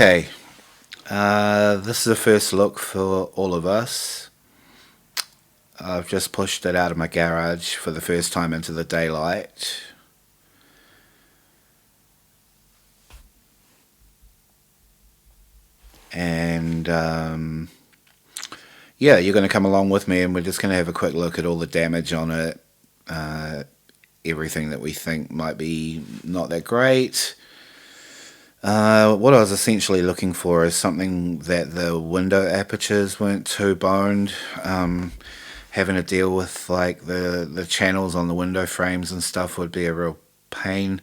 Okay, this is a first look for all of us. I've just pushed it out of my garage for the first time into the daylight. And yeah, you're going to come along with me and we're just going to have a quick look at all the damage on it. Everything that we think might be not that great. What I was essentially looking for is something that the window apertures weren't too boned. Having to deal with like the channels on the window frames and stuff would be a real pain.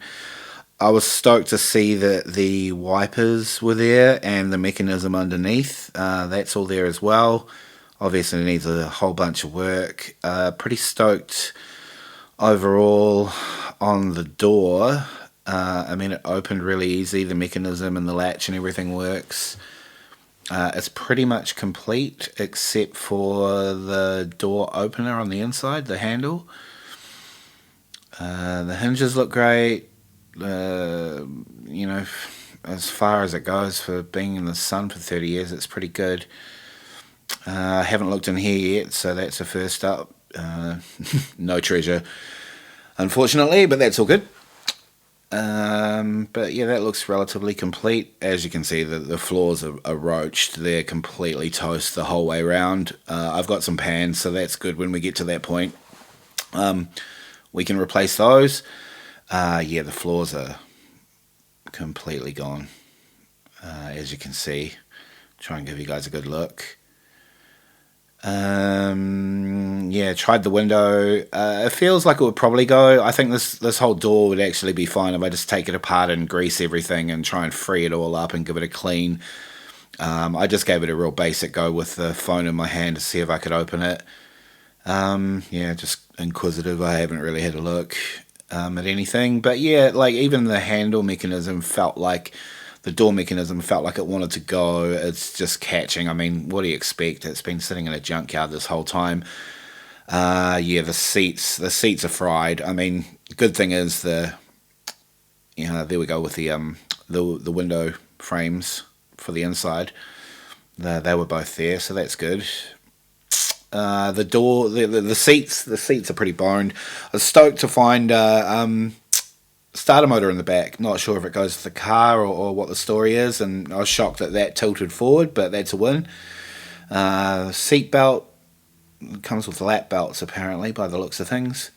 I was stoked to see that the wipers were there and the mechanism underneath. That's all there as well. Obviously it needs a whole bunch of work. Pretty stoked overall on the door. I mean, it opened really easy. The mechanism and the latch and everything works. It's pretty much complete except for the door opener on the inside, the handle. The hinges look great. You know, as far as it goes for being in the sun for 30 years, it's pretty good. I haven't looked in here yet, so that's the first up. No treasure, unfortunately, but that's all good. But yeah, that looks relatively complete. As you can see, the floors are roached. They're completely toast the whole way around. I've got some pans, so that's good when we get to that point. We can replace those. Yeah, the floors are completely gone, as you can see. Try and give you guys a good look. Yeah, tried the window. It feels like it would probably go. I think this whole door would actually be fine if I just take it apart and grease everything and try and free it all up and give it a clean. I just gave it a real basic go with the phone in my hand to see if I could open it. Yeah, just inquisitive. I haven't really had a look at anything. But yeah, like even the handle mechanism felt like the door mechanism felt like it wanted to go. It's just catching. I mean, what do you expect? It's been sitting in a junkyard this whole time. Yeah, the seats are fried. I mean, good thing is there we go with the window frames for the inside. They were both there, so that's good. The door, the seats are pretty boned. I was stoked to find starter motor in the back. Not sure if it goes with the car or what the story is, and I was shocked that tilted forward, but that's a win. Seat belt comes with lap belts apparently, by the looks of things.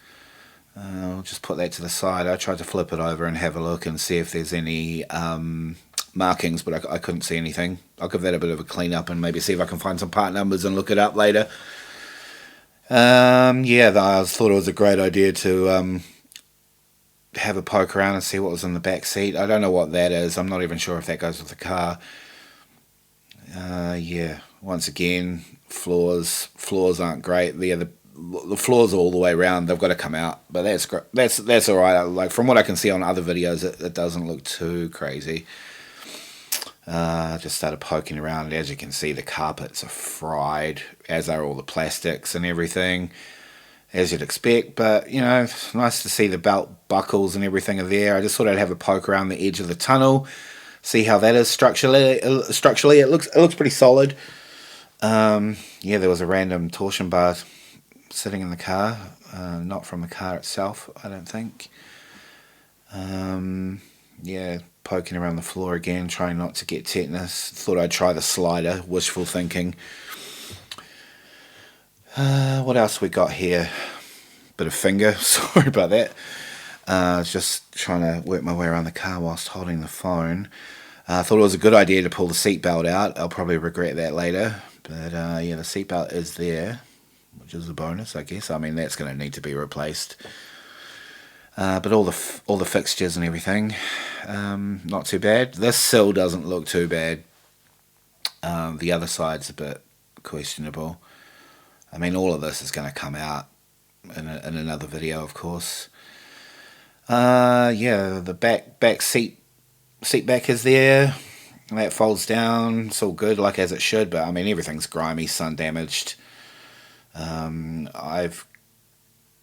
I'll just put that to the side. I tried to flip it over and have a look and see if there's any markings, but I couldn't see anything. I'll give that a bit of a clean up and maybe see if I can find some part numbers and look it up later. Yeah, I thought it was a great idea to have a poke around and see what was in the back seat. I don't know what that is. I'm not even sure if that goes with the car. Yeah, once again, floors aren't great. The floors all the way around. They've got to come out, but that's great. That's all right. Like from what I can see on other videos, it doesn't look too crazy. Just started poking around. As you can see, the carpets are fried, as are all the plastics and everything, as you'd expect. But you know, it's nice to see the belt buckles and everything are there. I just thought I'd have a poke around the edge of the tunnel, see how that is structurally. Structurally, it looks pretty solid. Yeah, there was a random torsion bar sitting in the car, not from the car itself, I don't think. Yeah, poking around the floor again, trying not to get tetanus. Thought I'd try the slider, wishful thinking. What else we got here? Bit of finger, sorry about that. Just trying to work my way around the car whilst holding the phone. I thought it was a good idea to pull the seatbelt out. I'll probably regret that later. But yeah, the seatbelt is there, which is a bonus, I guess. I mean, that's going to need to be replaced. But all the fixtures and everything, not too bad. This sill doesn't look too bad. The other side's a bit questionable. I mean, all of this is going to come out in another video, of course. Yeah, the back seat back is there. That folds down. It's all good, like as it should. But I mean, everything's grimy, sun damaged. I've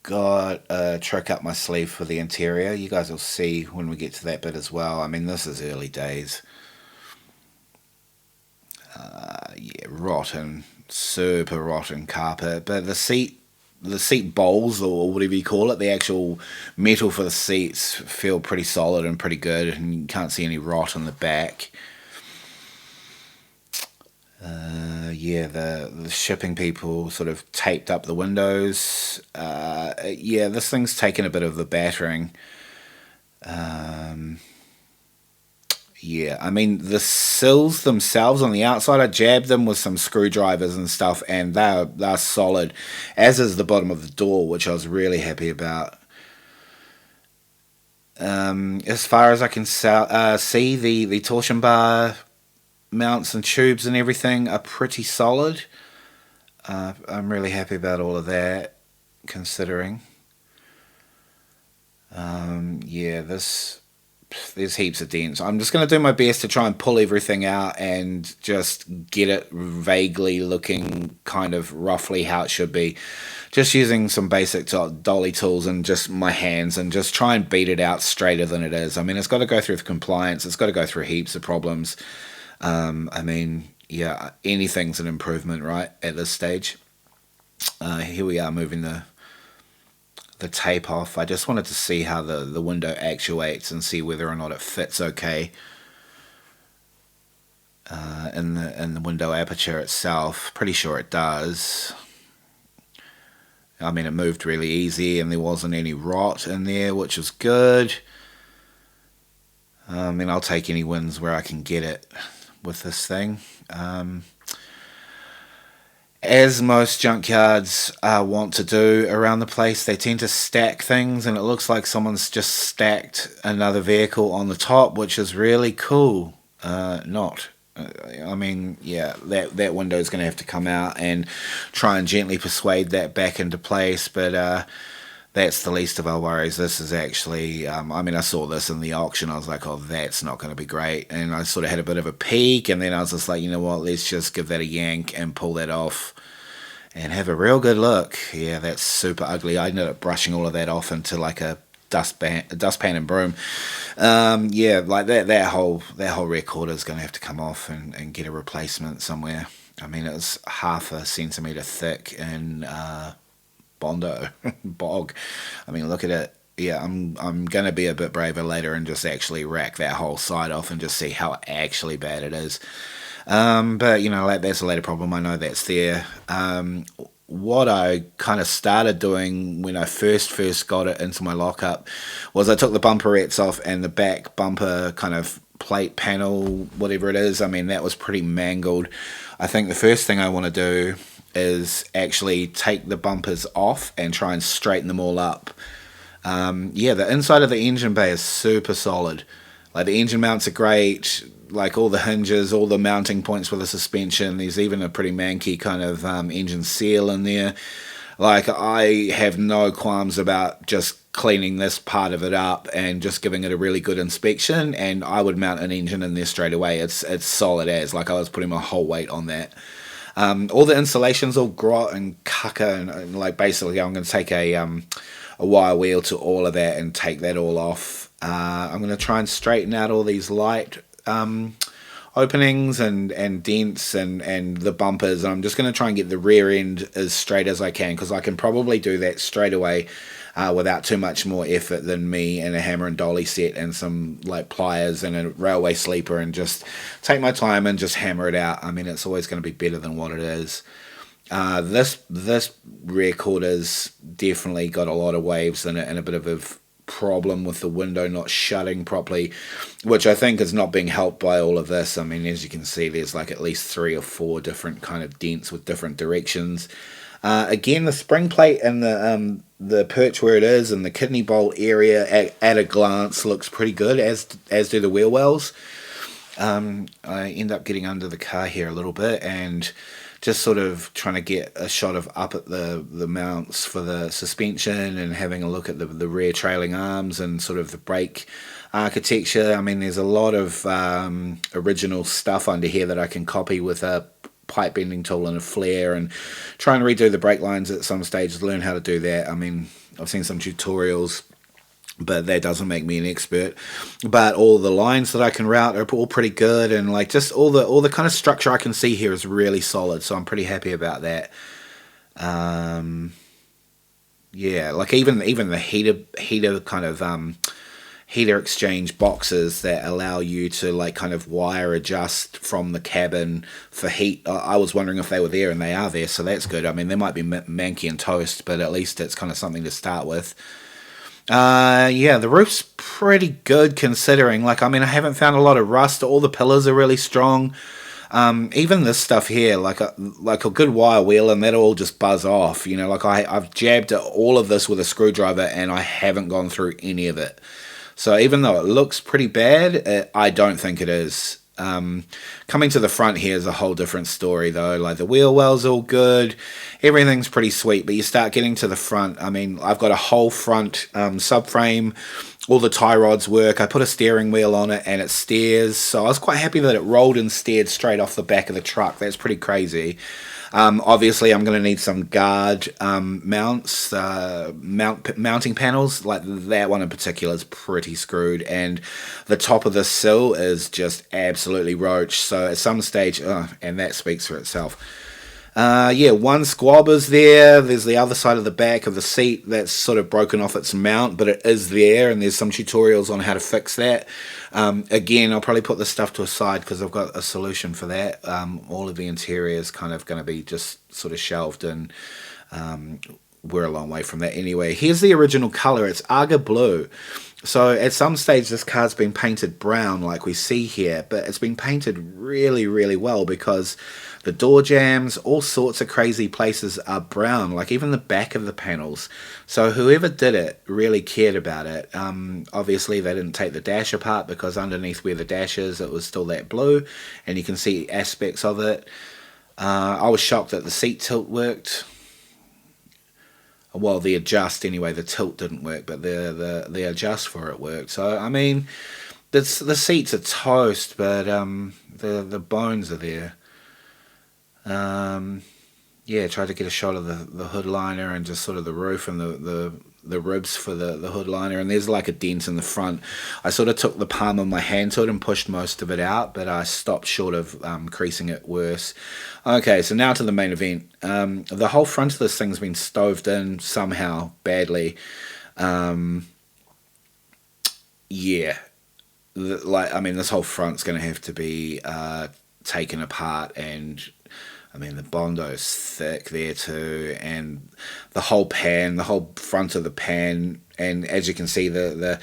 got a trick up my sleeve for the interior. You guys will see when we get to that bit as well. I mean, this is early days. Yeah, rotten, super rotten carpet. But the seat bowls or whatever you call it, the actual metal for the seats feel pretty solid and pretty good, and you can't see any rot on the back. Yeah, the shipping people sort of taped up the windows. Yeah, this thing's taken a bit of the battering. Um, yeah, I mean the sills themselves on the outside, I jabbed them with some screwdrivers and stuff, and they're solid. As is the bottom of the door, which I was really happy about. As far as I can see, the torsion bar mounts and tubes and everything are pretty solid. I'm really happy about all of that, considering. Yeah, this there's heaps of dents. I'm just going to do my best to try and pull everything out and just get it vaguely looking kind of roughly how it should be. Just using some basic dolly tools and just my hands and just try and beat it out straighter than it is. I mean, it's got to go through the compliance. It's got to go through heaps of problems. I mean, yeah, anything's an improvement, right, at this stage. Here we are moving the tape off. I just wanted to see how the window actuates and see whether or not it fits okay in the window aperture itself. Pretty sure it does. I mean, it moved really easy and there wasn't any rot in there, which was good. I mean, I'll take any wins where I can get it with this thing. As most junkyards want to do around the place, they tend to stack things, and it looks like someone's just stacked another vehicle on the top, which is really cool. Not. I mean, yeah, that window's going to have to come out and try and gently persuade that back into place, but that's the least of our worries. This is actually, I mean, I saw this in the auction. I was like, oh, that's not going to be great. And I sort of had a bit of a peek, and then I was just like, you know what, let's just give that a yank and pull that off and have a real good look. Yeah, that's super ugly. I ended up brushing all of that off into like a dustpan and broom. Yeah, like that whole recorder is going to have to come off and get a replacement somewhere. I mean, it was half a centimetre thick and Bondo bog. I mean, look at it. Yeah, I'm gonna be a bit braver later and just actually rack that whole side off and just see how actually bad it is. But you know, that's a later problem. I know that's there. What I kind of started doing when I first got it into my lockup was I took the bumperettes off and the back bumper kind of plate panel, whatever it is. I mean, that was pretty mangled. I think the first thing I want to do is actually take the bumpers off and try and straighten them all up. Yeah, the inside of the engine bay is super solid. Like the engine mounts are great, like all the hinges, all the mounting points for the suspension. There's even a pretty manky kind of engine seal in there. Like I have no qualms about just cleaning this part of it up and just giving it a really good inspection, and I would mount an engine in there straight away. It's solid as, like I was putting my whole weight on that. All the insulation's all grot and cucker, and like basically I'm going to take a wire wheel to all of that and take that all off. I'm going to try and straighten out all these light openings and dents and the bumpers. And I'm just going to try and get the rear end as straight as I can, because I can probably do that straight away without too much more effort than me and a hammer and dolly set and some like pliers and a railway sleeper, and just take my time and just hammer it out. I mean, it's always going to be better than what it is. This recorder's definitely got a lot of waves in it and a bit of a problem with the window not shutting properly, which I think is not being helped by all of this. I mean, as you can see, there's like at least 3 or 4 different kind of dents with different directions. Again, the spring plate and the perch where it is and the kidney bolt area at a glance looks pretty good, as do the wheel wells. I end up getting under the car here a little bit and just sort of trying to get a shot of up at the mounts for the suspension and having a look at the rear trailing arms and sort of the brake architecture. I mean, there's a lot of original stuff under here that I can copy with a pipe bending tool and a flare, and try and redo the brake lines at some stage to learn how to do that. I mean, I've seen some tutorials but that doesn't make me an expert. But all the lines that I can route are all pretty good, and like just all the kind of structure I can see here is really solid. So I'm pretty happy about that. Um, yeah, like even the heater kind of heater exchange boxes that allow you to like kind of wire adjust from the cabin for heat. I was wondering if they were there, and they are there, so that's good. I mean, they might be manky and toast, but at least it's kind of something to start with. Yeah, the roof's pretty good considering. Like, I mean, I haven't found a lot of rust. All the pillars are really strong. Even this stuff here, like a good wire wheel, and that'll all just buzz off. You know, like I've jabbed all of this with a screwdriver, and I haven't gone through any of it. So even though it looks pretty bad, I don't think it is. Coming to the front here is a whole different story though. Like the wheel well's all good, everything's pretty sweet, but you start getting to the front. I mean, I've got a whole front subframe. All the tie rods work. I put a steering wheel on it and it steers. So I was quite happy that it rolled and steered straight off the back of the truck. That's pretty crazy. Obviously, I'm going to need some guard mounts, mounting panels. Like that one in particular is pretty screwed, and the top of the sill is just absolutely roached. So at some stage, and that speaks for itself. Yeah, one squab is there. There's the other side of the back of the seat that's sort of broken off its mount, but it is there, and there's some tutorials on how to fix that. Again, I'll probably put this stuff to a side because I've got a solution for that. All of the interior is kind of going to be just sort of shelved, and we're a long way from that anyway. Here's the original colour. It's Aga Blue. So at some stage this car's been painted brown like we see here, but it's been painted really, really well because the door jambs, all sorts of crazy places are brown, like even the back of the panels. So whoever did it really cared about it. Obviously they didn't take the dash apart because underneath where the dash is, it was still that blue, and you can see aspects of it. I was shocked that the seat tilt worked. Well, the adjust anyway, the tilt didn't work, but the adjust for it worked. So I mean, the seats are toast, but the bones are there. Yeah, tried to get a shot of the hood liner and just sort of the roof and the ribs for the hood liner, and there's like a dent in the front. I sort of took the palm of my hand to it and pushed most of it out, but I stopped short of creasing it worse. Okay, so now to the main event. The whole front of this thing's been stoved in somehow badly. Yeah, I mean, this whole front's going to have to be taken apart, and I mean, the Bondo's thick there too, and the whole front of the pan, and as you can see, the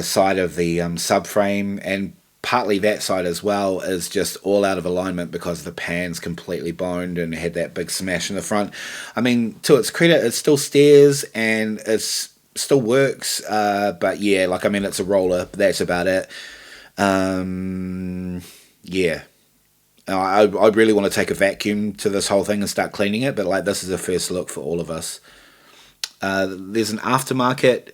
side of the subframe, and partly that side as well, is just all out of alignment because the pan's completely boned and had that big smash in the front. I mean, to its credit, it still steers and it's still works, but yeah, like, I mean, it's a roller, but that's about it. Yeah. I really want to take a vacuum to this whole thing and start cleaning it, but like, this is a first look for all of us. There's an aftermarket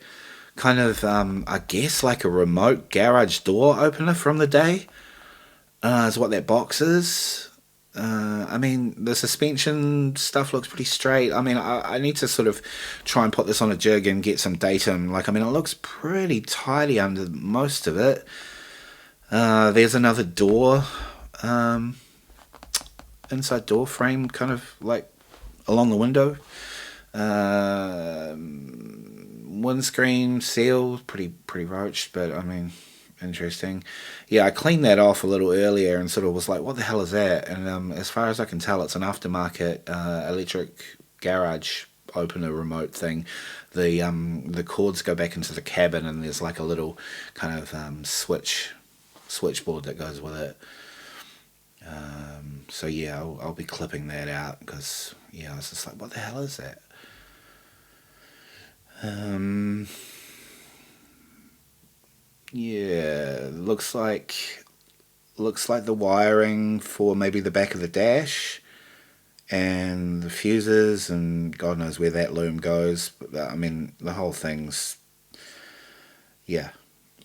kind of, I guess like a remote garage door opener from the day, is what that box is. I mean, the suspension stuff looks pretty straight. I mean, I need to sort of try and put this on a jig and get some datum. Like, I mean, it looks pretty tidy under most of it. There's another door. Inside door frame kind of like along the window. Windscreen seal, pretty roached, but I mean, interesting. Yeah, I cleaned that off a little earlier and sort of was like, what the hell is that? And as far as I can tell, it's an aftermarket electric garage opener remote thing. The cords go back into the cabin, and there's like a little kind of switchboard that goes with it. So yeah, I'll be clipping that out because yeah, I was just like, what the hell is that? Yeah, looks like the wiring for maybe the back of the dash and the fuses, and God knows where that loom goes. But I mean, the whole thing's, yeah,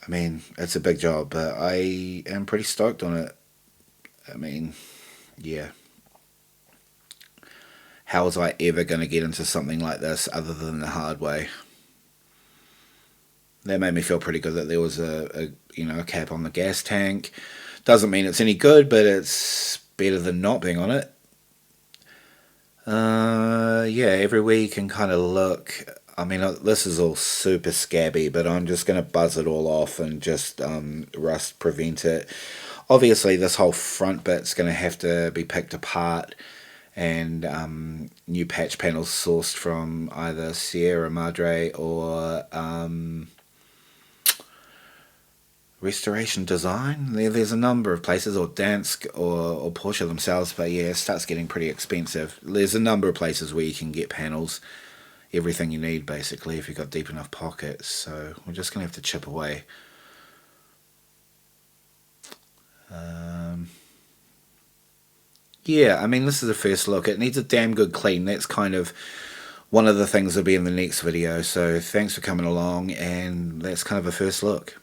I mean, it's a big job, but I am pretty stoked on it. I mean, yeah. How was I ever going to get into something like this other than the hard way? That made me feel pretty good that there was a cap on the gas tank. Doesn't mean it's any good, but it's better than not being on it. Yeah, every week and kind of look. I mean, this is all super scabby, but I'm just going to buzz it all off and just rust prevent it. Obviously, this whole front bit's going to have to be picked apart and new patch panels sourced from either Sierra Madre or Restoration Design. There's a number of places, or Dansk or Porsche themselves, but yeah, it starts getting pretty expensive. There's a number of places where you can get panels, everything you need basically, if you've got deep enough pockets. So we're just going to have to chip away. Yeah, I mean, this is a first look. It needs a damn good clean. That's kind of one of the things that'll be in the next video. So thanks for coming along, and that's kind of a first look.